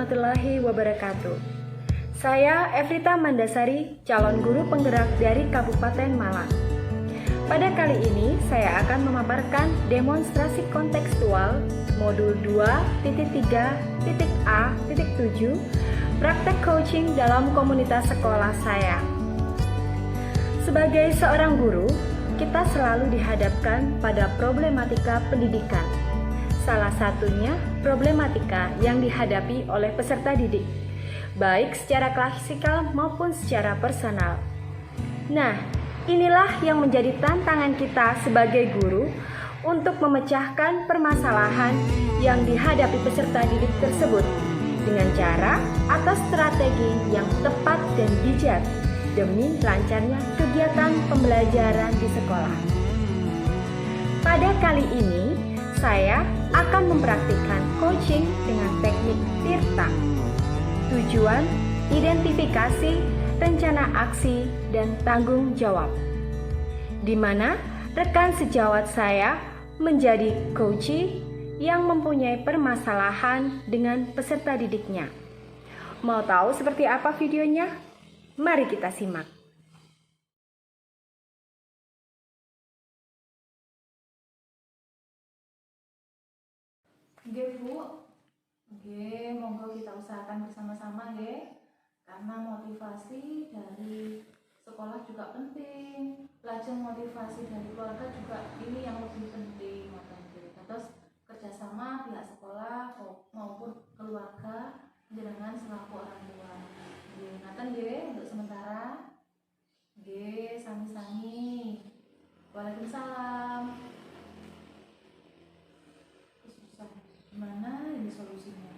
warahmatullahi wabarakatuh. Saya Evrita Mandasari, calon guru penggerak dari Kabupaten Malang. Pada kali ini saya akan memaparkan demonstrasi kontekstual modul 2.3.A.7 praktek coaching dalam komunitas sekolah saya. Sebagai seorang guru, kita selalu dihadapkan pada problematika pendidikan. Salah satunya problematika yang dihadapi oleh peserta didik, baik secara klasikal maupun secara personal. Nah, inilah yang menjadi tantangan kita sebagai guru untuk memecahkan permasalahan yang dihadapi peserta didik tersebut dengan cara atau strategi yang tepat dan bijak demi lancarnya kegiatan pembelajaran di sekolah. Pada kali ini, saya akan mempraktikkan coaching dengan teknik TIRTA. Tujuan, identifikasi, rencana aksi, dan tanggung jawab. Di mana rekan sejawat saya menjadi coachee yang mempunyai permasalahan dengan peserta didiknya. Mau tahu seperti apa videonya? Mari kita simak. Oke Bu, monggo kita usahakan bersama-sama ya, karena motivasi dari sekolah juga penting, lajeng motivasi dari keluarga juga ini yang lebih penting. Terus kerjasama pihak sekolah maupun keluarga dengan selaku orang tua. Ngaten nggih untuk sementara. Nggih, sami-sami. Waalaikumsalam. Gimana ini solusinya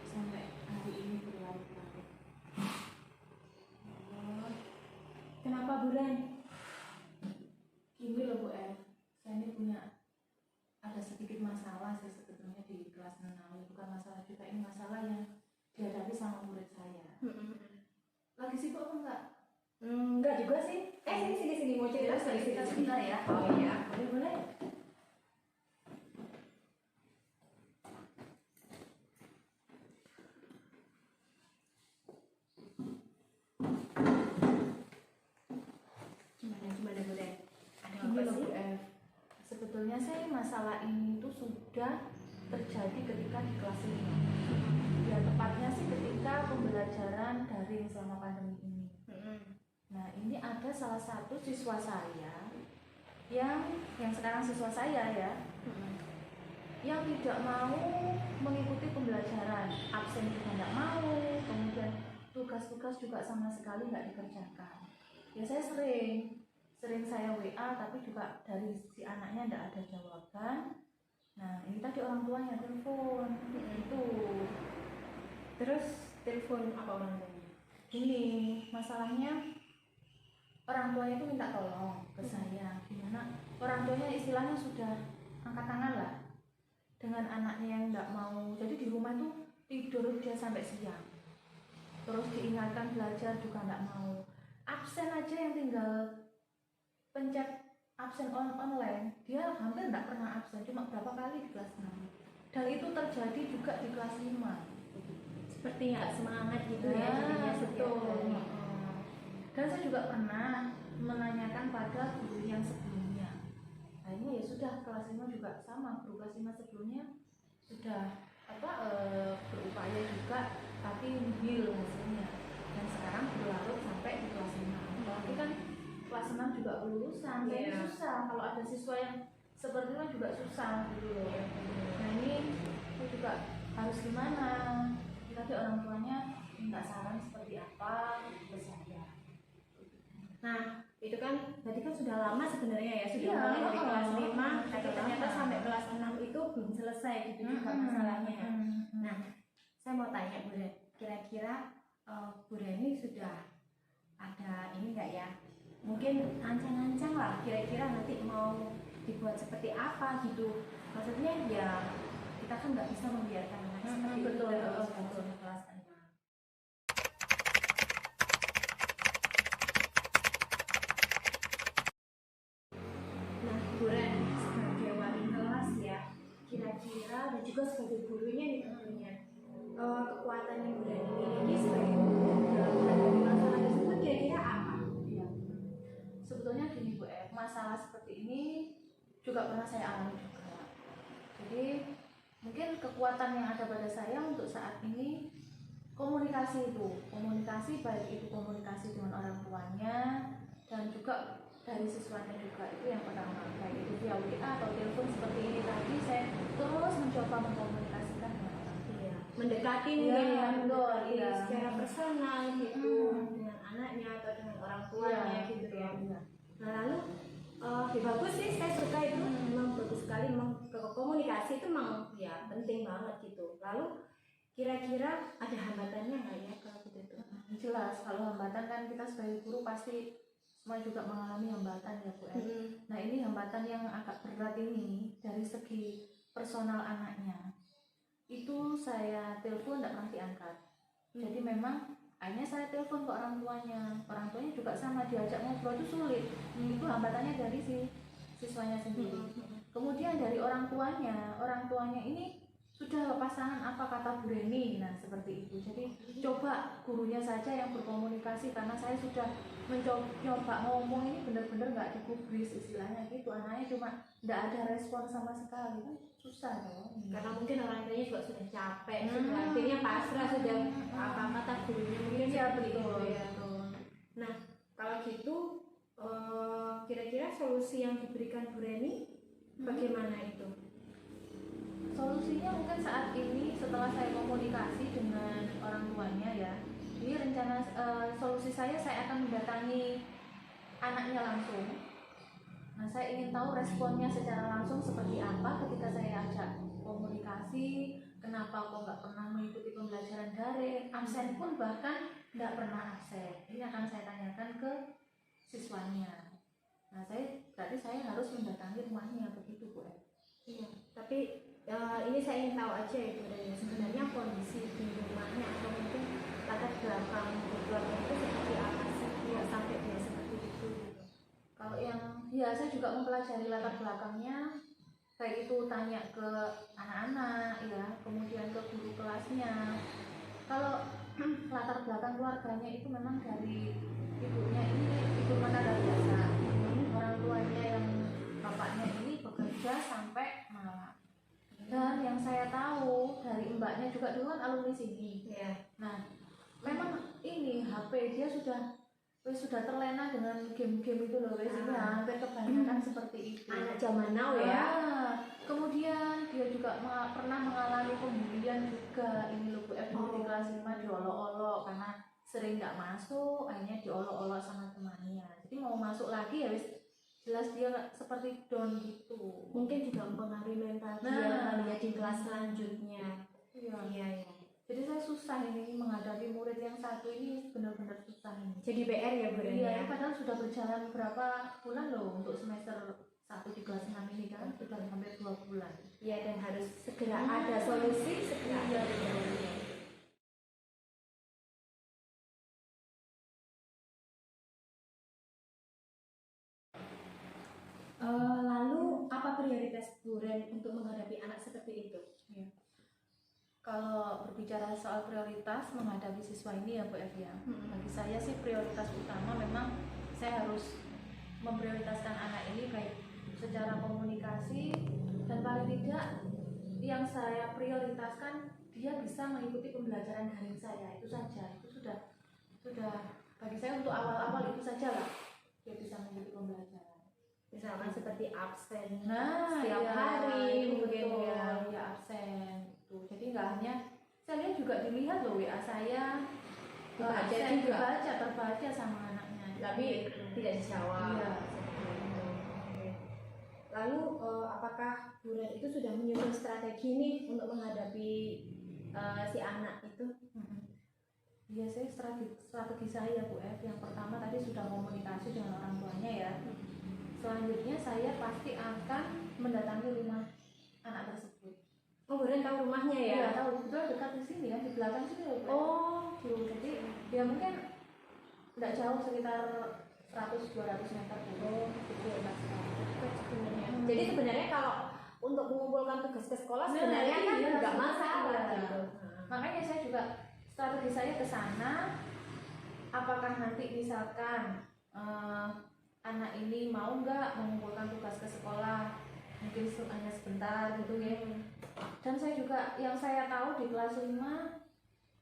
sampai hari ini berlarut-larut? Kenapa Bu Ren? Gini loh Bu F, saya ini punya ada sedikit masalah sih sebetulnya di kelas 6. Bukan masalah juga, ini masalah yang dihadapi sama murid saya. Lagi sibuk apa enggak? Enggak juga sih. Sini mau cerita sebentar ya. Oh iya, boleh. Gimana boleh? Ada apa sih? Sebetulnya sih masalah ini tuh sudah terjadi ketika di kelas 5. Ya tepatnya sih ketika pembelajaran daring selama pandemi ini. Nah, ini ada salah satu siswa saya yang sekarang siswa saya ya, yang tidak mau mengikuti pembelajaran, absen juga tidak mau, kemudian tugas-tugas juga sama sekali nggak dikerjakan. Ya saya sering saya WA, tapi juga dari si anaknya tidak ada jawaban. Nah, ini tadi orang tuanya telepon, itu. Terus telepon apa orang tuanya? Gini, masalahnya orang tuanya itu minta tolong ke saya, gimana orang tuanya istilahnya sudah angkat tangan lah dengan anaknya yang tidak mau. Jadi di rumah tuh tidur dia sampai siang, terus diingatkan belajar juga tidak mau, absen aja yang tinggal pencet absen online, dia hampir tidak pernah absen, cuma berapa kali di kelas 6. Dan itu terjadi juga di kelas 5. Seperti nggak semangat gitu ya, jadinya betul. setiap. Dan saya juga pernah menanyakan pada guru yang sebelumnya. Akhirnya ya sudah, kelas 5 juga sama, guru kelas 5 sebelumnya sudah berupaya juga, tapi nihil hasilnya. Dan sekarang berlarut sampai di kelas 5. Apalagi kan kelas 6 juga kelulusan, jadi susah. Kalau ada siswa yang seperti itu juga susah gitu loh. Nah ini aku juga harus gimana? Tadi orang tuanya minta saran seperti apa ke saya. Nah, itu kan berarti kan sudah lama sebenarnya ya, sudah Iya, mulai dari kelas 5, tapi sudah ternyata lama. sampai kelas 6 itu belum selesai gitu juga masalahnya. Nah, saya mau tanya Bu Ren, kira-kira Bu Ren ini sudah ada ini enggak ya? Mungkin ancang-ancang lah, kira-kira nanti mau dibuat seperti apa gitu. Maksudnya ya kita kan nggak bisa membiarkan anak seperti itu terus sampai kelas 6. Nah, Bu Ren sebagai wali kelas ya, kira-kira dan juga sebagai gurunya nih tentunya, kekuatan kekuatan yang ada pada saya untuk saat ini komunikasi baik itu komunikasi dengan orang tuanya dan juga dari siswanya juga, itu yang pertama, baik itu via WA atau telepon seperti ini tadi, saya terus mencoba mengkomunikasikan dengan orang tua. Iya, mendekati Iya, mungkin ya, betul, mendekati iya. secara personal gitu dengan anaknya atau dengan orang tuanya Iya, gitu betul, ya. iya. Nah lalu ya bagus sih, saya suka itu, memang bagus sekali, memang komunikasi itu memang ya penting banget gitu. Lalu kira-kira ada hambatannya nggak ya kalau begitu? Jelas, kalau hambatan kan kita sebagai guru pasti semua juga mengalami hambatan ya Bu. Nah ini hambatan yang agak berat ini dari segi personal anaknya. Itu saya telepon tidak pernah diangkat. Jadi memang akhirnya saya telepon ke orang tuanya juga sama, diajak ngobrol itu sulit. Itu hambatannya dari si siswanya sendiri. Kemudian dari orang tuanya ini sudah pasangan apa kata Bu Reni, nah seperti itu. Jadi coba gurunya saja yang berkomunikasi, karena saya sudah mencoba ngomong ini benar-benar nggak digubris istilahnya gitu, anaknya cuma nggak ada respon sama sekali, kan susah dong. Karena mungkin orang tuanya juga sudah capek, sudah akhirnya pasrah, sudah apa kata gurunya mungkin Iya, seperti betul, itu ya. betul. Nah kalau gitu kira-kira solusi yang diberikan Bu Reni bagaimana itu? Solusinya mungkin saat ini setelah saya komunikasi dengan orang tuanya ya, ini rencana solusi saya akan mendatangi anaknya langsung. Nah saya ingin tahu responnya secara langsung seperti apa ketika saya ajak komunikasi, kenapa kok nggak pernah mengikuti pembelajaran daring, absen pun bahkan nggak pernah absen. Ini akan saya tanyakan ke siswanya. Nah berarti saya harus mendatangi rumahnya, begitu Bu. Iya, tapi ini saya ingin tahu aja itu dari sebenarnya kondisi di rumahnya atau mungkin latar belakang keluarga itu seperti apa sih ya sampai dia seperti itu gitu. Kalau yang ya saya juga mempelajari latar belakangnya, baik itu tanya ke anak-anak ya, kemudian ke guru kelasnya. Kalau latar belakang keluarganya itu memang dari ibunya ini ibu rumah tangga biasa, orang tuanya yang bapaknya ini bekerja sampai malam. Dan yang saya tahu dari mbaknya juga dulu kan alumni sini. Iya. Nah, memang ini HP dia sudah terlena dengan game-game itu loh, ini hampir kebanyakan seperti itu. Anak zaman now ya. Kemudian dia juga pernah mengalami pembulian juga, ini loh Bu F, di kelas 5 diolok-olok karena sering nggak masuk, akhirnya diolok-olok sama temannya. Jadi mau masuk lagi ya wis jelas dia seperti down gitu. Mungkin juga mempengaruhi mental dia kali ya di kelas selanjutnya. Iya. Iya. Jadi saya susah ini menghadapi murid yang satu ini, benar-benar susah ini. Jadi PR ya Bu Reni ya. Iya, padahal sudah berjalan berapa bulan loh untuk semester 1 di kelas 6 ini kan, sudah hampir 2 bulan. Iya, dan harus segera ada solusi, segera ada solusi. Lalu apa prioritas Bu Ren untuk menghadapi anak seperti itu? Ya. Kalau berbicara soal prioritas menghadapi siswa ini ya Bu Evi ya, bagi saya sih prioritas utama memang saya harus memprioritaskan anak ini baik secara komunikasi, dan paling tidak yang saya prioritaskan dia bisa mengikuti pembelajaran daring saya, itu saja. Itu sudah bagi saya untuk awal-awal itu saja lah, dia bisa mengikuti pembelajaran. Misalkan seperti absen setiap iya, hari mungkin betul. ya absen tuh. Jadi nggak hanya saya lihat juga dilihat loh WA saya terbaca sama anaknya, tapi gitu. tidak dijawab. Iya. Lalu apakah Bu Ren itu sudah menyusun strategi nih untuk menghadapi si anak itu? Iya, saya strategi saya Bu F. Yang pertama tadi sudah komunikasi dengan orang tuanya ya. Selanjutnya saya pasti akan mendatangi rumah anak tersebut. Oh, Bu Ren tahu rumahnya ya? Iya, tahu, betul, dekat di sini ya, di belakang sini loh Bu F. Oh, Tuh, jadi ya mungkin tidak jauh, sekitar 100-200 meter dulu itu dekat sebenarnya. Jadi sebenarnya kalau untuk mengumpulkan tugas ke sekolah sebenarnya kan nggak masalah gitu. Makanya saya juga strategi saya ke sana, apakah nanti misalkan anak ini mau nggak mengumpulkan tugas ke sekolah, mungkin hanya sebentar gitu ya. Dan saya juga yang saya tahu di kelas 5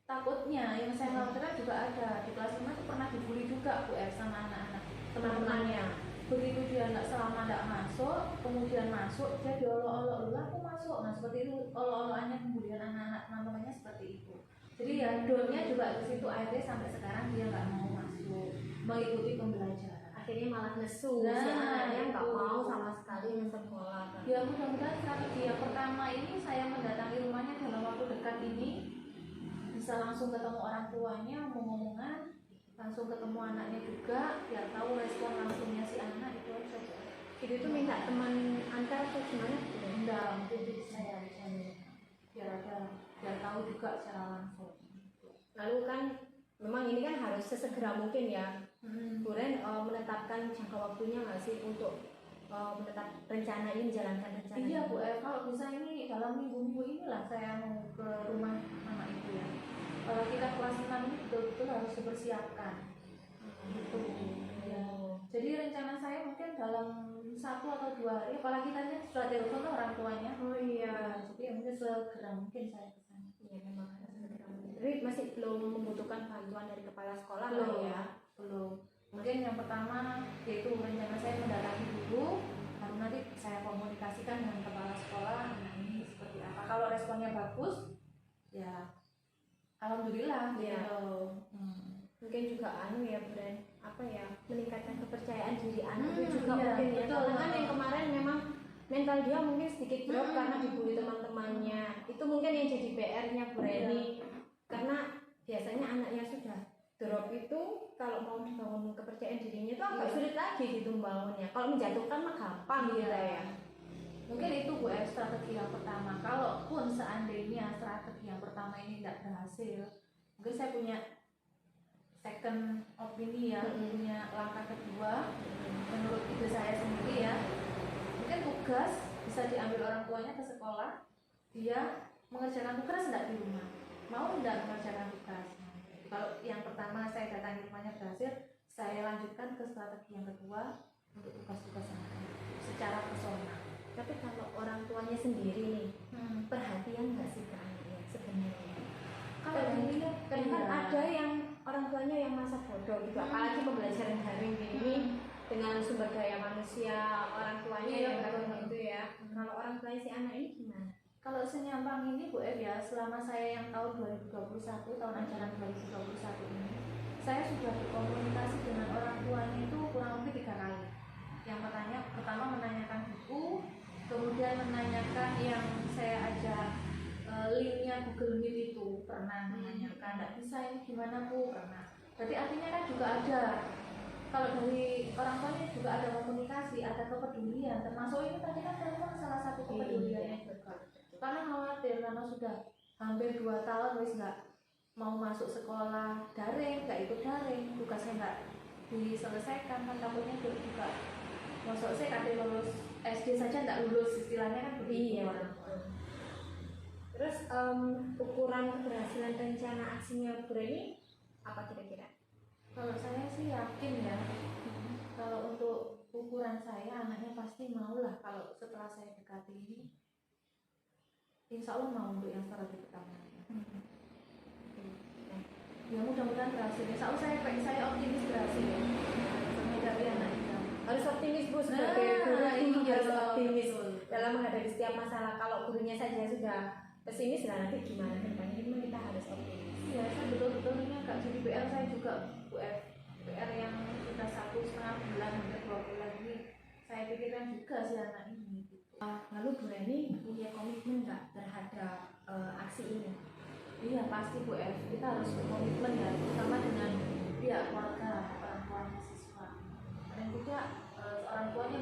takutnya yang saya khawatirkan juga ada di kelas 5 itu pernah dibully juga Bu F sama anak-anak teman-temannya. Begitu dia nggak masuk, kemudian masuk dia diolok-olok, aku masuk. Nah seperti itu olok-olokannya pembulian anak-anak teman-temannya seperti itu. Jadi ya donya juga ke situ, akhirnya sampai sekarang dia nggak mau masuk mengikuti pembelajaran. Akhirnya malah nesu, si anaknya nggak mau sama sekali ke sekolah kan. Ya mudah-mudahan strategi yang pertama ini saya mendatangi rumahnya dalam waktu dekat ini bisa langsung ketemu orang tuanya, ngomong-ngomongan, langsung ketemu anaknya juga, biar tahu respon langsungnya si anak itu aja. Itu tuh minta teman antar atau gimana? Enggak, mungkin itu saya biar tahu juga secara langsung. Lalu kan memang ini kan harus sesegera mungkin ya. Bu Ren menetapkan jangka waktunya nggak sih untuk menetap rencana ini, menjalankan rencana? Iya Bu, kalau bisa ini dalam minggu-minggu inilah saya mau ke rumah anak itu ya. Kalau kita kelas 6 ini betul-betul harus dipersiapkan. Gitu. Ya. Jadi rencana saya mungkin dalam 1 atau 2 hari, apalagi tadi sudah telepon orang tuanya. Oh iya. Jadi ya mungkin segera mungkin saya ke sana. Iya memang harus segera mungkin. Tapi masih belum membutuhkan bantuan dari kepala sekolah Belum ya? Belum. Mungkin yang pertama yaitu rencana saya mendatangi dulu, baru nanti saya komunikasikan dengan kepala sekolah. Nah ini seperti apa? Kalau responnya bagus, ya alhamdulillah. Iya. Gitu. Mungkin juga ya Bu Ren, apa ya, meningkatkan kepercayaan diri anak itu juga iya, mungkin ya. betul. Karena kan yang kemarin memang mental dia mungkin sedikit drop karena dibully teman-temannya. Itu mungkin yang jadi PR-nya Bu Reni. Karena biasanya anaknya sudah drop itu kalau mau dibangun kepercayaan dirinya itu agak sulit lagi gitu membangunnya. Kalau menjatuhkan mah gampang gitu ya. Mungkin itu Bu strategi yang pertama. Kalaupun seandainya strategi yang pertama ini tidak berhasil, mungkin saya punya second opini ya, punya langkah kedua. Menurut ide saya sendiri ya, mungkin tugas bisa diambil orang tuanya ke sekolah, dia mengerjakan tugas tidak di rumah, mau tidak mengerjakan tugas. Kalau yang pertama saya datangi rumahnya berhasil, saya lanjutkan ke strategi yang kedua untuk tugas-tugas yang lain secara personal. Tapi kalau orang tuanya sendiri nih, perhatian nggak sih ke anaknya sebenarnya? Kalau dilihat Kadang kan ada yang orang tuanya yang masa bodoh gitu, apalagi pembelajaran daring ini dengan sumber daya manusia orang tuanya yang nggak gitu ya. Kalau orang tuanya si anak ini gimana? Kalau senyampang ini Bu ya, selama saya yang tahun 2021, tahun ajaran 2021 ini, saya sudah berkomunikasi dengan orang tuanya itu kurang lebih 3 kali. Yang pertama menanyakan buku, kemudian menanyakan yang saya ajak linknya Google Meet itu, pernah menanyakan, tidak bisa ini gimana Bu, pernah. Berarti artinya kan juga ada, kalau dari orang tuanya juga ada komunikasi, ada kepedulian, termasuk ini tadi kan telepon salah satu kepeduliannya juga. Karena khawatir, karena sudah hampir 2 tahun wis nggak mau masuk sekolah daring, nggak ikut daring, tugasnya nggak diselesaikan, kan takutnya juga masuk saya kata lulus SD saja nggak lulus, istilahnya kan begitu. Iya. Terus ukuran keberhasilan rencana aksinya Bu Reni apa kira-kira? Kalau saya sih yakin ya, kalau untuk ukuran saya anaknya pasti mau lah kalau setelah saya dekati ini. Insya Allah mau untuk yang strategi pertama. Ya mudah-mudahan berhasil. Insya Allah saya optimis berhasil ya. Menghadapi anak kita. Harus optimis Bu, sebagai guru ini harus optimis betul. dalam menghadapi setiap masalah. Kalau gurunya saja sudah pesimis, nah nanti gimana depannya? Ini kita harus optimis. Iya, saya betul-betul ini agak jadi PR saya juga Bu F. PR yang sudah 1,5 bulan hampir 2 bulan ini saya pikirkan juga si anak ini. Lalu Bu Reni punya komitmen nggak terhadap aksi ini? Iya pasti Bu F, kita harus berkomitmen ya, terutama dengan pihak keluarga, orang tua siswa. Dan juga orang tuanya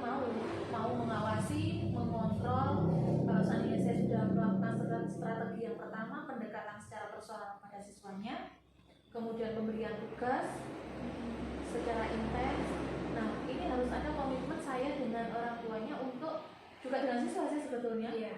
mau mengawasi, mengontrol. Kalau seandainya saya sudah melakukan strategi yang pertama, pendekatan secara personal kepada siswanya, kemudian pemberian tugas secara intens. Nah ini harus ada komitmen saya dengan orang tuanya untuk juga dengan siswa sih sebetulnya. Iya.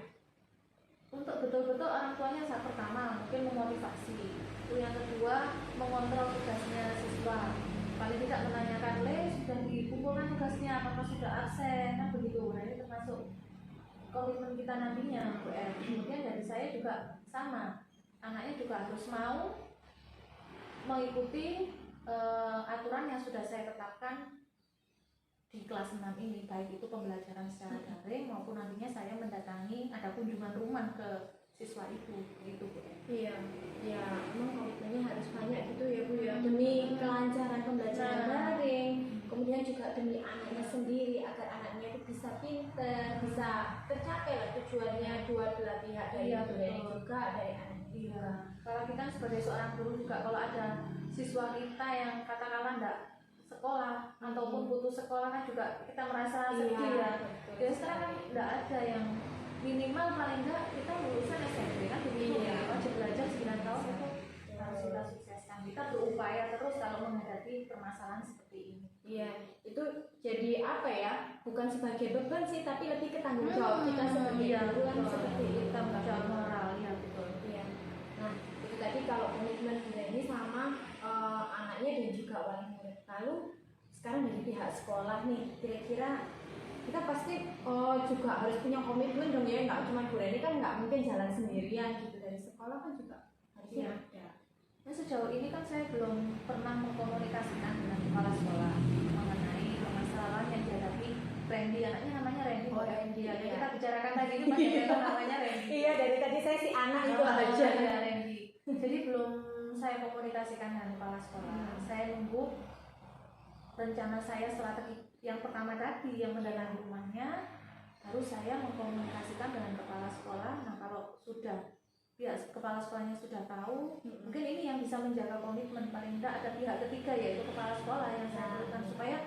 Untuk betul-betul orang tuanya saat pertama mungkin memotivasi, yang kedua mengontrol tugasnya siswa, paling tidak menanyakan sudah dikumpulkan tugasnya, apakah sudah absen, kan begitu. Nah ini termasuk komitmen kita nantinya Bu R. Kemudian dari saya juga sama, anaknya juga harus mau mengikuti aturan yang sudah saya tetapkan di kelas 6 ini, baik itu pembelajaran secara daring maupun nantinya saya mendatangi ada kunjungan rumah ke siswa itu, gitu Bu R. Iya, ya emang komitmennya harus banyak gitu ya Bu ya, demi kelancaran pembelajaran daring, kemudian juga demi anaknya sendiri agar anaknya itu bisa pinter, bisa tercapai lah tujuannya dua belah pihak, dari Iya, Bu Reni betul. juga dari anaknya juga. Iya, kalau kita sebagai seorang guru juga kalau ada siswa kita yang katakanlah enggak sekolah ataupun putus sekolah kan juga kita merasa sedih ya. betul. Ya sekarang kan enggak ada yang minimal paling enggak kita lulusan SMP kan begitu Iya. ya, wajib belajar 9 tahun itu harus kita sukseskan. Kita berupaya terus kalau menghadapi permasalahan seperti ini. Iya, itu jadi apa ya? Bukan sebagai beban sih, tapi lebih ke tanggung jawab kita sebagai iya, guru kan betul. seperti itu. Tanggung jawab moral ya betul. Iya. Nah, itu tadi kalau komitmen Bu Reni sama anaknya dan juga wali murid. Lalu sekarang dari pihak sekolah nih, kira-kira kita pasti juga harus punya komitmen dong ya, nggak cuma Bu Reni kan nggak mungkin jalan sendirian gitu, dari sekolah kan juga harusnya Iya. ada. Nah, sejauh ini kan saya belum pernah mengkomunikasikan dengan kepala sekolah mengenai permasalahan yang dihadapi Randy, anaknya namanya Randy. Oh, Randy. iya. Kita bicarakan tadi itu masih ada namanya Randy. Iya, dari tadi saya si anak itu Oh, aja. iya, Randy. Jadi belum saya komunikasikan dengan kepala sekolah. Saya nunggu rencana saya strategi yang pertama tadi yang mendatangi rumahnya, baru saya mengkomunikasikan dengan kepala sekolah. Nah, kalau sudah pihak kepala sekolahnya sudah tahu, mungkin ini yang bisa menjaga komitmen, paling tidak ada pihak ketiga yaitu kepala sekolah yang saya berikan supaya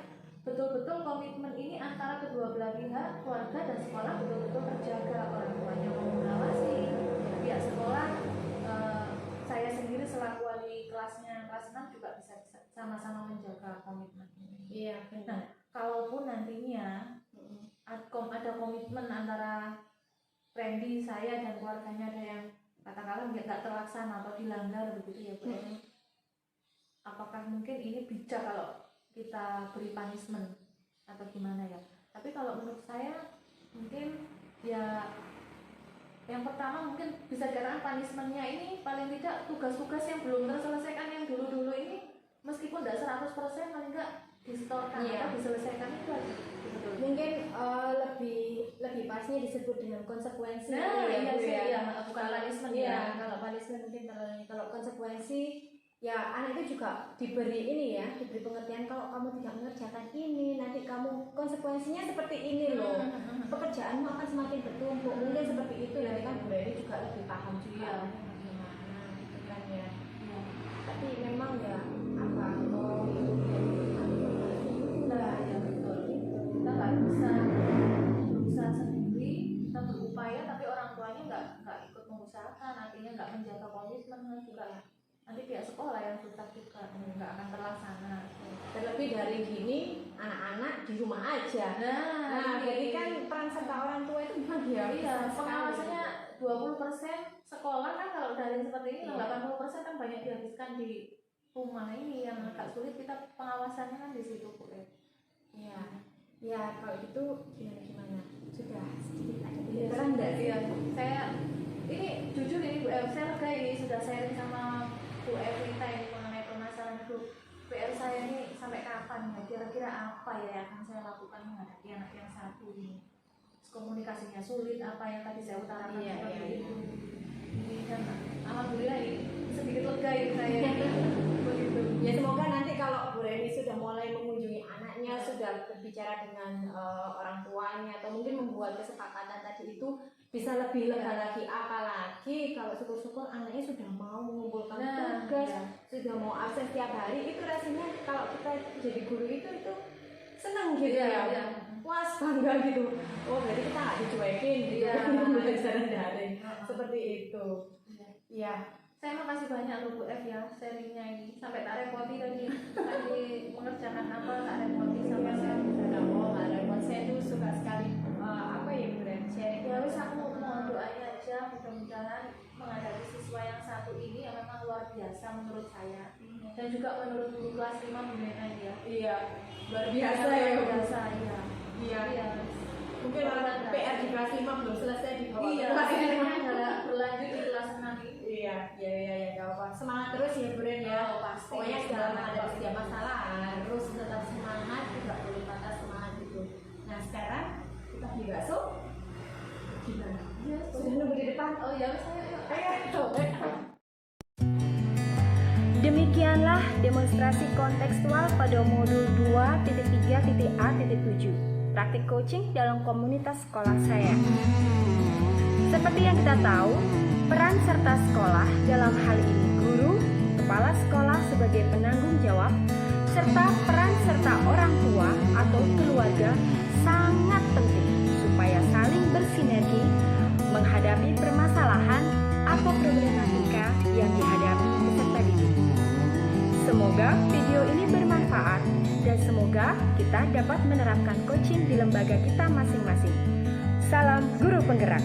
betul-betul komitmen ini antara kedua belah pihak, keluarga dan sekolah betul-betul terjaga, orang tuanya mau mengawasi, pihak sekolah, saya sendiri selaku wali kelasnya kelas 6 juga bisa sama-sama menjaga komitmen ini. Iya, benar. Nah, kalaupun nantinya ada komitmen antara Randy, saya dan keluarganya ada yang katakanlah nggak terlaksana atau dilanggar begitu ya Bu. Apakah mungkin ini bijak kalau kita beri punishment atau gimana ya? Tapi kalau menurut saya mungkin ya yang pertama mungkin bisa dikatakan punishmentnya ini paling tidak tugas-tugas yang belum terselesaikan yang dulu-dulu ini meskipun tidak 100% paling nggak distorkan atau diselesaikan itu aja. Betul. Mungkin lebih pasnya disebut dengan konsekuensi. Nah, ya, iya Bu, sih, ya. iya, bukan punishment Iya, ya. kalau punishment mungkin kalau konsekuensi ya anak itu juga diberi diberi pengertian kalau kamu tidak mengerjakan ini nanti kamu konsekuensinya seperti ini loh. Pekerjaanmu akan semakin bertumpuk. Mungkin seperti itu nanti kan Bu Reni juga lebih paham juga. Gimana gitu kan ya. Tapi memang ya apa Nah, ya betul. Kita nggak bisa berusaha sendiri, kita berupaya tapi orang tuanya nggak ikut mengusahakan, artinya nggak menjaga komitmen juga. Nanti pihak sekolah yang susah juga, nggak akan terlaksana. terlebih dari gini anak-anak di rumah aja. Nah, jadi kan peran serta orang tua itu memang dia Iya, pengawasannya 20% sekolah kan kalau daring seperti ini, Iya. 80% kan banyak dihabiskan di rumah ini yang agak sulit kita pengawasannya kan di situ Bu. Iya. Ya kalau gitu gimana? Sudah sedikit ada terang enggak sih? Iya, saya ini jujur ini Bu, saya lega ini sudah sharing sama Bu Evita ini mengenai permasalahan itu. PR saya ini sampai kapan ya? Kira-kira apa ya yang akan saya lakukan menghadapi anak yang satu ini? Terus komunikasinya sulit, apa yang tadi saya utarakan seperti itu. Ini dan alhamdulillah ini sedikit lega ini saya. Begitu. Ya semoga nanti kalau Bu Reni sudah mulai mengunjungi anaknya, sudah berbicara dengan orang tuanya atau mungkin membuat kesepakatan tadi itu bisa lebih lega lagi. Apalagi kalau syukur-syukur anaknya sudah mau mengumpulkan tugas, sudah mau absen setiap hari, itu rasanya kalau kita jadi guru itu senang gitu ya. Puas, bangga gitu. Oh berarti kita nggak dicuekin gitu pembelajaran daring seperti itu. Iya. Saya makasih banyak loh Bu F ya sharingnya ini sampai tak repoti tadi mengerjakan apa tak repoti sama saya. Tidak mau nggak repot, saya tuh suka sekali apa ya Bu Reni sharing. Ya wis aku mohon doanya aja mudah-mudahan menghadapi siswa yang satu ini yang memang luar biasa menurut saya dan juga menurut guru kelas 5 Bu Nena ya. Iya, luar biasa ya. Luar biasa ya. Iya. Iya. Mungkin PR di kelas 5 belum selesai di bawah. Iya, akhirnya nggak berlanjut di kelas 6 ini. Iya, gak apa. Semangat terus ya Bu Ren ya. Oh, pasti. Pokoknya segala ada setiap masalah harus tetap semangat, tidak boleh patah semangat itu. Nah sekarang kita beli bakso. Gimana? Iya, Sudah nunggu di depan. Oh ya, saya Ayo. Demikianlah demonstrasi kontekstual pada modul 2.3.A.7 praktik coaching dalam komunitas sekolah saya. Seperti yang kita tahu, peran serta sekolah dalam hal ini guru, kepala sekolah sebagai penanggung jawab, serta peran serta orang tua atau keluarga sangat penting supaya saling bersinergi menghadapi permasalahan atau problematika yang dihadapi peserta didik. Semoga video ini bermanfaat dan semoga kita dapat menerapkan coaching di lembaga kita masing-masing. Salam guru penggerak.